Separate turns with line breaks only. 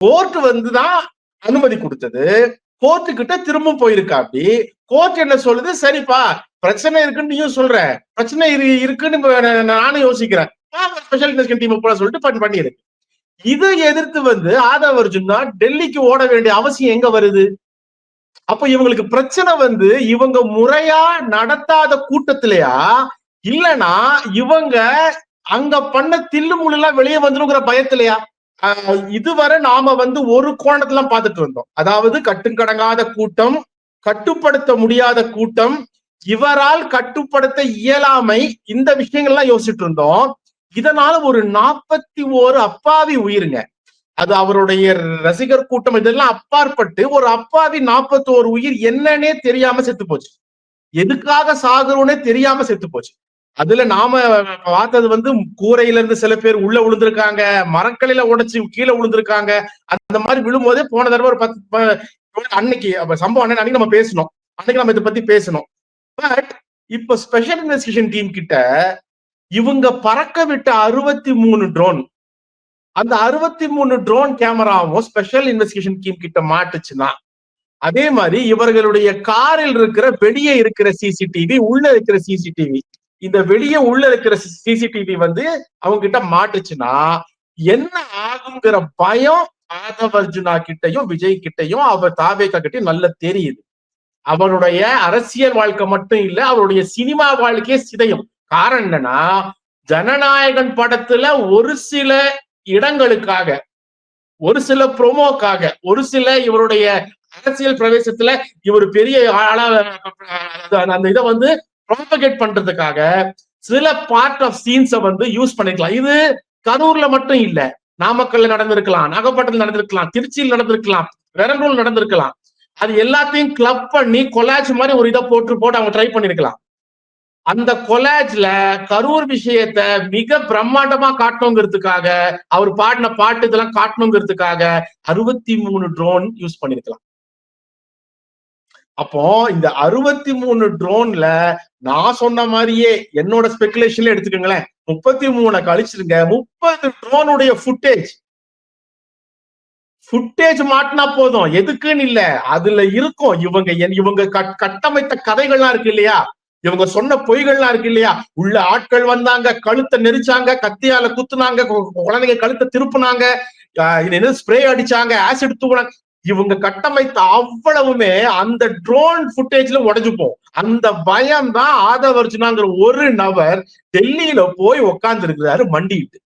Court வந்துதான் அனுமதி கொடுத்தது. கோர்ட்டு கிட்ட திரும்ப போயிருக்கா. அப்படி கோர்ட் என்ன சொல்லுது, சரிப்பா பிரச்சனை இருக்குன்னு நீயும் சொல்ற, பிரச்சனை இருக்குன்னு நானும் யோசிக்கிறேன், ஸ்பெஷல் இன்வெஸ்டிகேஷன் டீம் போல சொல்லிட்டு பண்ணிருக்கு. இதை எதிர்த்து வந்து ஆதவ் அர்ஜுனா டெல்லிக்கு ஓட வேண்டிய அவசியம் எங்க வருது? அப்ப இவங்களுக்கு பிரச்சனை வந்து இவங்க முறையா நடத்தாத கூட்டத்திலயா, இல்லனா இவங்க அங்க பண்ண தில்லு முள்ளெல்லாம் வெளியே வந்துருங்கிற பயத்திலையா? இதுவரை நாம வந்து ஒரு கோணத்துல பார்த்துட்டு இருந்தோம். அதாவது கட்டுக்கடங்காத கூட்டம், கட்டுப்படுத்த முடியாத கூட்டம், இவரால் கட்டுப்படுத்த இயலாமை, இந்த விஷயங்கள்லாம் யோசிச்சுட்டு இருந்தோம். இதனால ஒரு 41 அப்பாவி உயிருங்க, அது அவருடைய ரசிகர் கூட்டம் இதெல்லாம் அப்பாற்பட்டு ஒரு அப்பாவி 41 உயிர் என்னன்னே தெரியாம செத்து போச்சு. எதுக்காக சாகுறோன்னே தெரியாம செத்து போச்சு. அதுல நாம பார்த்தது வந்து கூரையில இருந்து சில பேர் உள்ள விழுந்திருக்காங்க, மரக்கலையில உடைச்சு கீழே விழுந்திருக்காங்க. அந்த மாதிரி விழும்போதே போன தடவை ஒரு 10 அன்னைக்கு சம்பவம் அன்னைக்கு நம்ம பேசணும், அன்னைக்கு நம்ம இதை பத்தி பேசணும். பட் இப்ப ஸ்பெஷல் இன்வெஸ்டிகேஷன் டீம் கிட்ட இவங்க பறக்க விட்ட 63 ட்ரோன், அந்த 63 ட்ரோன் கேமராவும் ஸ்பெஷல் இன்வெஸ்டிகேஷன் டீம் கிட்ட மாட்டுச்சுன்னா, அதே மாதிரி இவர்களுடைய காரில் இருக்கிற வெளியே இருக்கிற சிசிடிவி, உள்ள இருக்கிற சிசிடிவி, இந்த வெளியே உள்ள இருக்கிற சிசிடிவி வந்து அவங்க கிட்ட மாட்டுச்சுன்னா என்ன ஆகுங்கிற பயம் ஆதவ் அர்ஜுனா கிட்டையும் விஜய் கிட்டையும் அவர் தாவேகா கிட்டையும் நல்லா தெரியுது. அவருடைய அரசியல் வாழ்க்கை மட்டும் இல்ல, அவருடைய சினிமா வாழ்க்கையே சிதையும். காரணம் என்னன்னா, ஜனநாயகன் படத்துல ஒரு சில இடங்களுக்காக, ஒரு சில ப்ரோமோக்காக, ஒரு சில இவருடைய அரசியல் பிரவேசத்துல இவர் பெரிய ஆளா அந்த இதை வந்து ப்ராபகேட் பண்றதுக்காக சில பார்ட் ஆஃப் சீன்ஸை வந்து யூஸ் பண்ணிக்கலாம். இது கரூர்ல மட்டும் இல்ல, நாமக்கல்ல நடந்திருக்கலாம், நாகப்பட்டினத்தில் நடந்திருக்கலாம், திருச்சியில் நடந்திருக்கலாம், பெரம்பலூர் நடந்திருக்கலாம். அது எல்லாத்தையும் கிளப் பண்ணி கொலாஜ் மாதிரி ஒரு இதை போட்டு அவங்க ட்ரை பண்ணிருக்கலாம். அந்த கொலாஜ்ல கரூர் விஷயத்தை மிக பிரம்மாண்டமா காட்டணுங்கிறதுக்காக, அவர் பாடின பாட்டு இதெல்லாம் காட்டணுங்கிறதுக்காக 63 ட்ரோன் யூஸ் பண்ணிருக்கலாம். அப்போ இந்த 63 ட்ரோன்ல நான் சொன்ன மாதிரியே என்னோட ஸ்பெகுலேஷன்ல எடுத்துக்கோங்களேன், 33 கழிச்சிருங்க, 30 ட்ரோனுடைய ஃபுட்டேஜ் மாட்டினா போதும், எதுக்குன்னு இல்ல, அதுல இருக்கும் இவங்க கட்டமைத்த கதைகள்லாம் இருக்கு இல்லையா, இவங்க சொன்ன பொய்கள்லாம் இருக்கு இல்லையா, உள்ள ஆட்கள் வந்தாங்க, கழுத்தை நெரிச்சாங்க, கத்தியால குத்துனாங்க, குழந்தைங்க கழுத்தை திருப்புனாங்க, ஸ்ப்ரே அடிச்சாங்க, ஆசிட் தூக்குனாங்க, இவங்க கட்டமைத்த அவ்வளவுமே அந்த ட்ரோன் ஃபுட்டேஜ்ல உடைஞ்சுப்போம். அந்த பயம் தான் ஆதவ் அர்ஜுனாங்கிற ஒரு நபர் டெல்லியில போய் உட்கார்ந்து இருக்கிறாரு மண்டிட்டு.